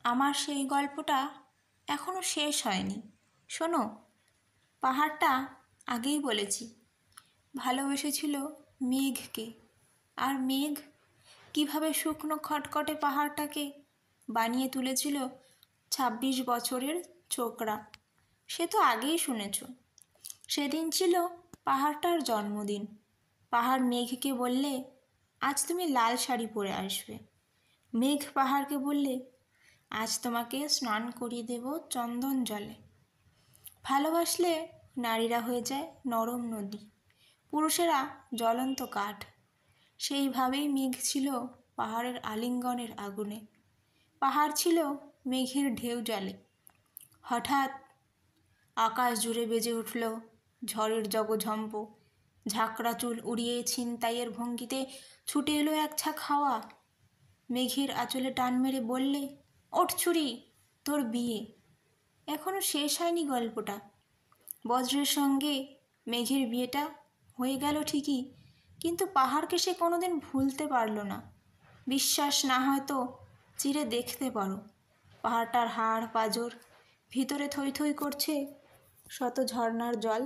আমার সেই গল্পটা এখনো শেষ হয়নি। শোনো, পাহাড়টা আগেই বলেছি ভালোবেসেছিল মেঘকে, আর মেঘ কিভাবে শুকনো খটখটে পাহাড়টাকে বানিয়ে তুলেছিল ২৬ বছরের ছোকরা, সে তো আগেই শুনেছ। সেদিন ছিল পাহাড়টার জন্মদিন। পাহাড় মেঘকে বললে, আজ তুমি লাল শাড়ি পরে আসবে। মেঘ পাহাড়কে বললে, আজ তোমাকে স্নান করিয়ে দেব চন্দন জলে। ভালোবাসলে নারীরা হয়ে যায় নরম নদী, পুরুষেরা জ্বলন্ত কাঠ। সেইভাবেই মেঘ ছিল পাহাড়ের আলিঙ্গনের আগুনে, পাহাড় ছিল মেঘের ঢেউ জলে। হঠাৎ আকাশ জুড়ে বেজে উঠল ঝড়ের জগঝম্প। ঝাঁকড়া চুল উড়িয়ে ছিনতাইয়ের ভঙ্গিতে ছুটে এলো এক ঝাঁক হাওয়া। মেঘের আঁচলে টান মেরে বললে, ওঠ ছুরি, তোর বিয়ে। এখনো শেষ হয়নি গল্পটা। বজ্রের সঙ্গে মেঘের বিয়েটা হয়ে গেল ঠিকই, কিন্তু পাহাড়কে সে কোনোদিন ভুলতে পারল না। বিশ্বাস না হয়তো চিরে দেখতে পারো, পাহাড়টার হাড় পাঁজর ভিতরে থই থই করছে শত ঝর্ণার জল।